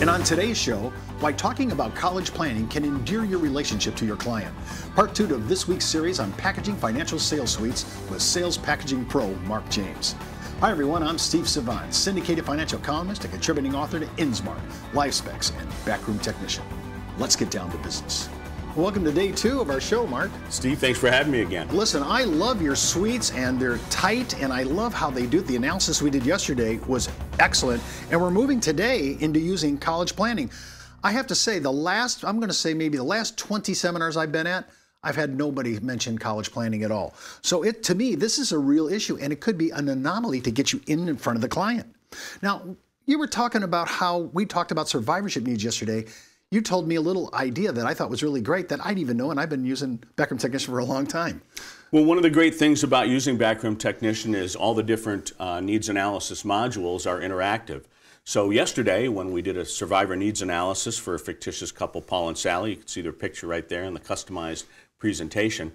And on today's show, why talking about college planning can endear your relationship to your client. Part 2 of this week's series on packaging financial sales suites with sales packaging pro Mark James. Hi everyone, I'm Steve Savant, syndicated financial columnist and contributing author to InSmart, LifeSpecs, and Backroom Technician. Let's get down to business. Welcome to day 2 of our show, Mark. Steve, thanks for having me again. Listen, I love your suites, and they're tight, and I love how they do it. The analysis we did yesterday was excellent, and we're moving today into using college planning. I have to say, I'm going to say maybe the last 20 seminars I've been at, I've had nobody mention college planning at all. So to me, this is a real issue, and it could be an anomaly to get you in front of the client. Now, you were talking about how we talked about survivorship needs yesterday. You told me a little idea that I thought was really great that I didn't even know, and I've been using Backroom Technician for a long time. Well, one of the great things about using Backroom Technician is all the different needs analysis modules are interactive. So yesterday, when we did a survivor needs analysis for a fictitious couple, Paul and Sally, you can see their picture right there in the customized presentation.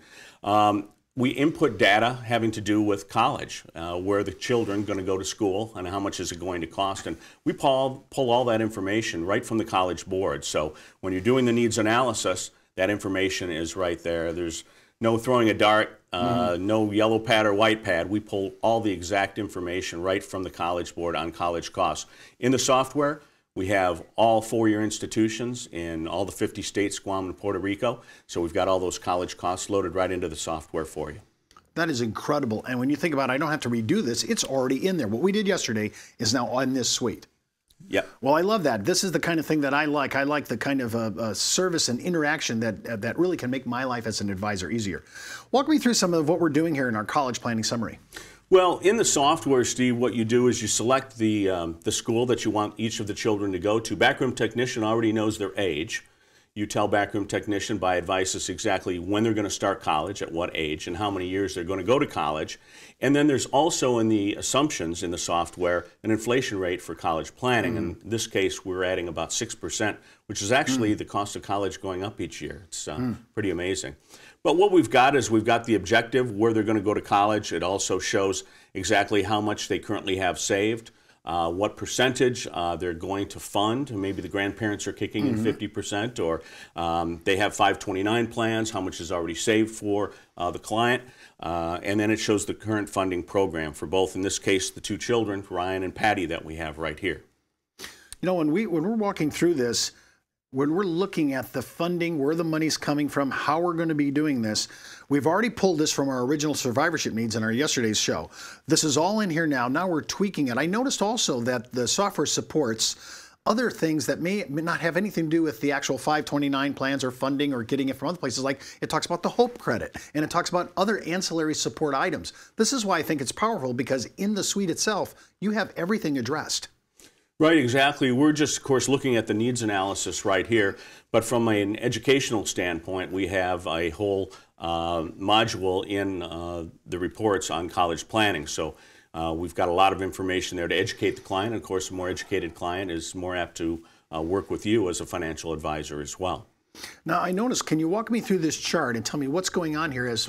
We input data having to do with college, where the children are going to go to school and how much is it going to cost. And we pull all that information right from the college board. So when you're doing the needs analysis, that information is right there. There's no throwing a dart, no yellow pad or white pad. We pull all the exact information right from the college board on college costs. In the software, we have all four-year institutions in all the 50 states, Guam and Puerto Rico. So we've got all those college costs loaded right into the software for you. That is incredible. And when you think about it, I don't have to redo this. It's already in there. What we did yesterday is now on this suite. Yep. Well, I love that. This is the kind of thing that I like. I like the kind of service and interaction that really can make my life as an advisor easier. Walk me through some of what we're doing here in our college planning summary. Well, in the software, Steve, what you do is you select the school that you want each of the children to go to. Backroom Technician already knows their age. You tell Backroom Technician by advice exactly when they're going to start college, at what age, and how many years they're going to go to college. And then there's also in the assumptions in the software an inflation rate for college planning. In this case, we're adding about 6%, which is actually the cost of college going up each year. It's pretty amazing. But what we've got is we've got the objective, where they're going to go to college. It also shows exactly how much they currently have saved, what percentage they're going to fund. Maybe the grandparents are kicking in 50%, or they have 529 plans, how much is already saved for the client. And then it shows the current funding program for both, in this case, the two children, Ryan and Patty, that we have right here. You know, when we're walking through this, when we're looking at the funding, where the money's coming from, how we're going to be doing this, we've already pulled this from our original survivorship needs in our yesterday's show. This is all in here now. Now we're tweaking it. I noticed also that the software supports other things that may not have anything to do with the actual 529 plans or funding or getting it from other places. Like it talks about the Hope Credit, and it talks about other ancillary support items. This is why I think it's powerful, because in the suite itself, you have everything addressed. Right, exactly. We're just, of course, looking at the needs analysis right here. But from an educational standpoint, we have a whole module in the reports on college planning. So we've got a lot of information there to educate the client. Of course, a more educated client is more apt to work with you as a financial advisor as well. Now, I noticed, can you walk me through this chart and tell me what's going on here as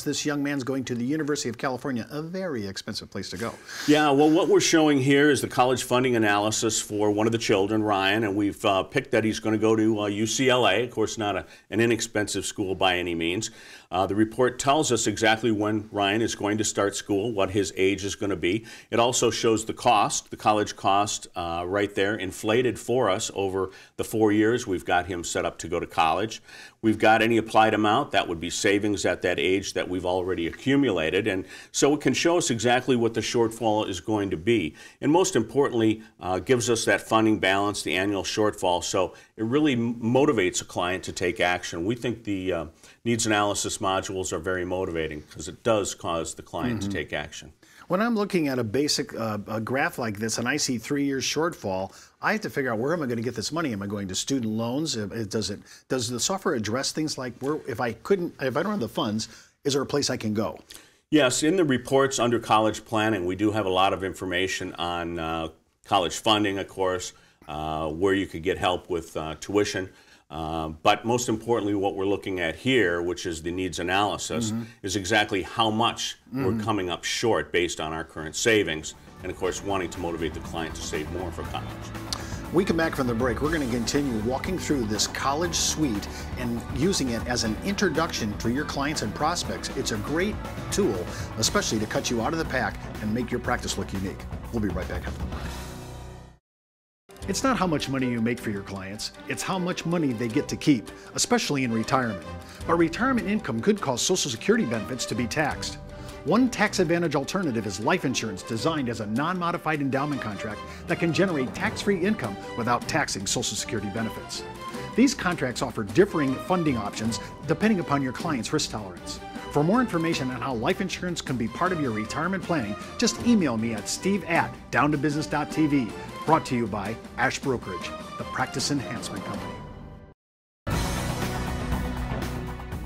this young man's going to the University of California, a very expensive place to go? Yeah, well, what we're showing here is the college funding analysis for one of the children, Ryan, and we've picked that he's going to go to UCLA, of course, not an inexpensive school by any means. The report tells us exactly when Ryan is going to start school, what his age is going to be. It also shows the cost, the college cost right there, inflated for us over the 4 years we've got him set up to go to college. We've got any applied amount, that would be savings at that age that we've already accumulated, and so it can show us exactly what the shortfall is going to be. And most importantly, gives us that funding balance, the annual shortfall, so it really motivates a client to take action. We think the needs analysis modules are very motivating because it does cause the client to take action. When I'm looking at a basic graph like this and I see 3 years shortfall, I have to figure out, where am I going to get this money? Am I going to student loans? Does the software address things like, if I don't have the funds, is there a place I can go? Yes, in the reports under college planning, we do have a lot of information on college funding, of course, where you could get help with tuition. But most importantly, what we're looking at here, which is the needs analysis, is exactly how much we're coming up short based on our current savings, and of course wanting to motivate the client to save more for college. We come back from the break. We're going to continue walking through this college suite and using it as an introduction to your clients and prospects. It's a great tool, especially to cut you out of the pack and make your practice look unique. We'll be right back after the break. It's not how much money you make for your clients, it's how much money they get to keep, especially in retirement. But retirement income could cause Social Security benefits to be taxed. One tax advantage alternative is life insurance designed as a non-modified endowment contract that can generate tax-free income without taxing Social Security benefits. These contracts offer differing funding options depending upon your client's risk tolerance. For more information on how life insurance can be part of your retirement planning, just email me at steve@downtobusiness.tv. Brought to you by Ash Brokerage, the practice enhancement company.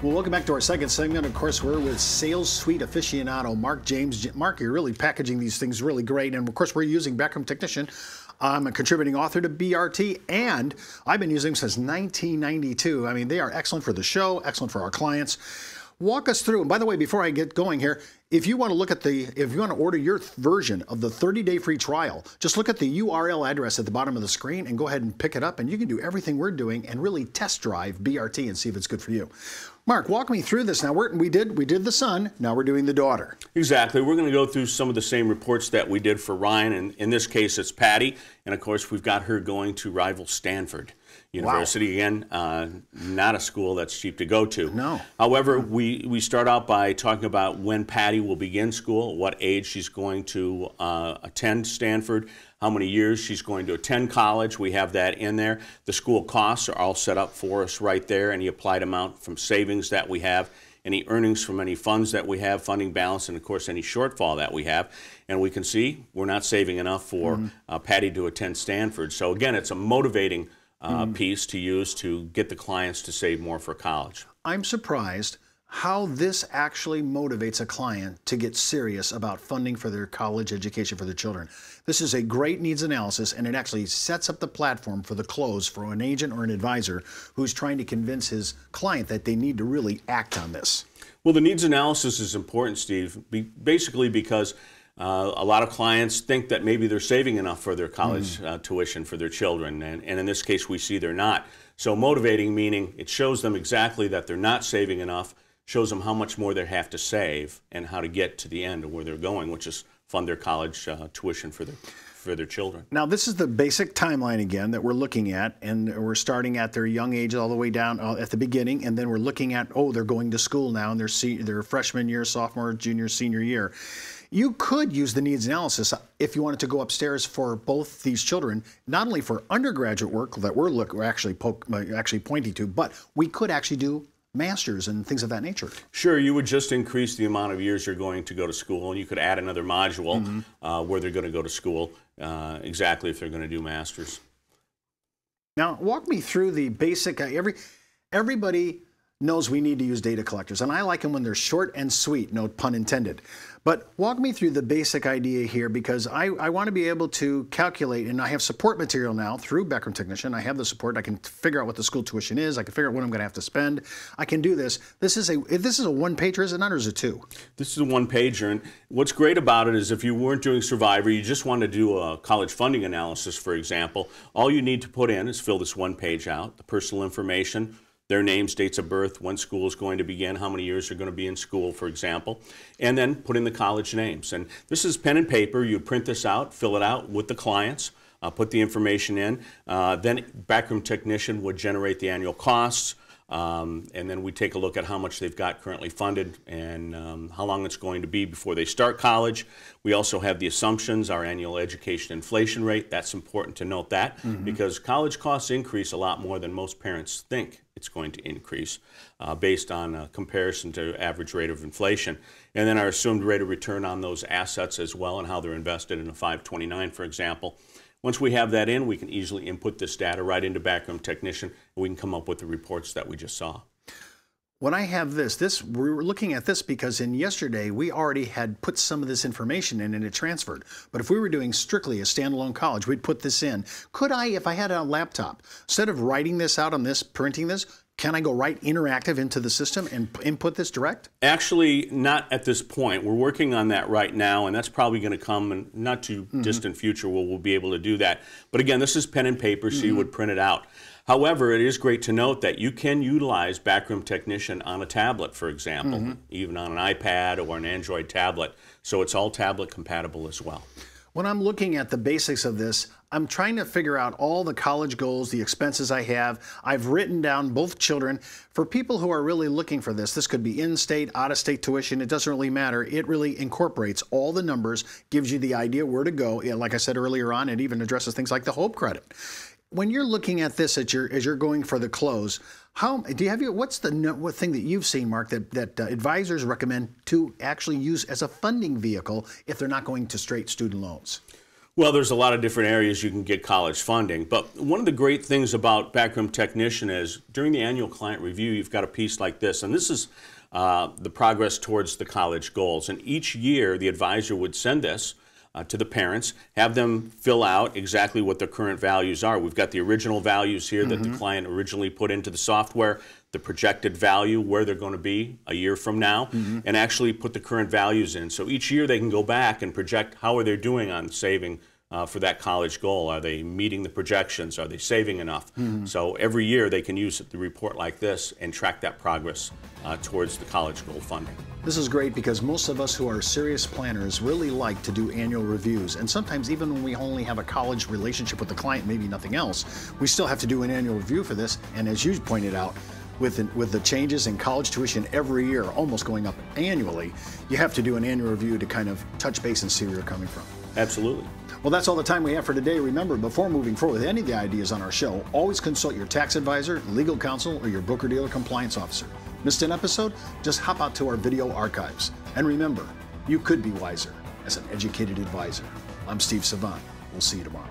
Well, welcome back to our second segment. Of course, we're with Sales Suite aficionado Mark James. Mark, you're really packaging these things really great. And of course, we're using Backroom Technician. I'm a contributing author to BRT, and I've been using them since 1992. I mean, they are excellent for the show, excellent for our clients. Walk us through, and by the way, before I get going here, if you want to look at if you want to order your version of the 30-day free trial, just look at the URL address at the bottom of the screen and go ahead and pick it up, and you can do everything we're doing and really test drive BRT and see if it's good for you. Mark, walk me through this. Now, we did the son, now we're doing the daughter. Exactly. We're going to go through some of the same reports that we did for Ryan, and in this case, it's Patty, and of course, we've got her going to rival Stanford University. Wow. Again, not a school that's cheap to go to. No. However, we start out by talking about when Patty will begin school, what age she's going to attend Stanford, how many years she's going to attend college. We have that in there. The school costs are all set up for us right there. Any applied amount from savings that we have, any earnings from any funds that we have, funding balance, and of course any shortfall that we have. And we can see we're not saving enough for Patty to attend Stanford. So again, it's a motivating piece to use to get the clients to save more for college. I'm surprised how this actually motivates a client to get serious about funding for their college education for their children. This is a great needs analysis, and it actually sets up the platform for the close for an agent or an advisor who's trying to convince his client that they need to really act on this. Well, the needs analysis is important, Steve, basically because a lot of clients think that maybe they're saving enough for their college tuition for their children, and in this case we see they're not. So motivating, meaning it shows them exactly that they're not saving enough, shows them how much more they have to save and how to get to the end of where they're going, which is fund their college tuition for their children. Now, this is the basic timeline again that we're looking at, and we're starting at their young age all the way down at the beginning, and then we're looking at, they're going to school now in their freshman year, sophomore, junior, senior year. You could use the needs analysis if you wanted to go upstairs for both these children, not only for undergraduate work that we're actually pointing to, but we could actually do masters and things of that nature. Sure, you would just increase the amount of years you're going to go to school, and you could add another module where they're going to go to school, exactly if they're going to do masters. Now, walk me through the basic, everybody knows we need to use data collectors, and I like them when they're short and sweet, no pun intended. But walk me through the basic idea here, because I want to be able to calculate, and I have support material now through Backroom Technician. I have the support. I can figure out what the school tuition is. I can figure out what I'm going to have to spend. I can do this. This is a one-pager, is it not, or is it two? This is a one-pager, and what's great about it is if you weren't doing Survivor, you just want to do a college funding analysis, for example, all you need to put in is fill this one page out, the personal information, their names, dates of birth, when school is going to begin, how many years they're going to be in school, for example, and then put in the college names. And this is pen and paper. You print this out, fill it out with the clients, put the information in. Then Backroom Technician would generate the annual costs, and then we take a look at how much they've got currently funded and how long it's going to be before they start college. We also have the assumptions, our annual education inflation rate. That's important to note that because college costs increase a lot more than most parents think it's going to increase based on a comparison to average rate of inflation. And then our assumed rate of return on those assets as well and how they're invested in a 529, for example. Once we have that in, we can easily input this data right into Backroom Technician, and we can come up with the reports that we just saw. When I have this, we were looking at this because in yesterday, we already had put some of this information in and it transferred. But if we were doing strictly a standalone college, we'd put this in. Could I, if I had a laptop, instead of writing this out on this, printing this, can I go right interactive into the system and input this direct? Actually, not at this point. We're working on that right now, and that's probably going to come in not too distant future where we'll be able to do that. But again, this is pen and paper, so you would print it out. However, it is great to note that you can utilize Backroom Technician on a tablet, for example, even on an iPad or an Android tablet. So it's all tablet compatible as well. When I'm looking at the basics of this, I'm trying to figure out all the college goals, the expenses I have. I've written down both children. For people who are really looking for this could be in-state, out-of-state tuition. It doesn't really matter. It really incorporates all the numbers, gives you the idea where to go. Like I said earlier on, it even addresses things like the Hope Credit. When you're looking at this as you're going for the close, what's the thing that you've seen, Mark, that advisors recommend to actually use as a funding vehicle if they're not going to straight student loans? Well, there's a lot of different areas you can get college funding, but one of the great things about Backroom Technician is during the annual client review, you've got a piece like this, and this is the progress towards the college goals. And each year, the advisor would send this to the parents, have them fill out exactly what their current values are. We've got the original values here that the client originally put into the software, the projected value, where they're going to be a year from now, and actually put the current values in. So each year they can go back and project how are they doing on saving for that college goal. Are they meeting the projections? Are they saving enough? So every year they can use the report like this and track that progress towards the college goal funding. This is great because most of us who are serious planners really like to do annual reviews. And sometimes even when we only have a college relationship with the client, maybe nothing else, we still have to do an annual review for this. And as you pointed out, with the changes in college tuition every year, almost going up annually, you have to do an annual review to kind of touch base and see where you're coming from. Absolutely. Well, that's all the time we have for today. Remember, before moving forward with any of the ideas on our show, always consult your tax advisor, legal counsel, or your broker-dealer compliance officer. Missed an episode? Just hop out to our video archives. And remember, you could be wiser as an educated advisor. I'm Steve Savant. We'll see you tomorrow.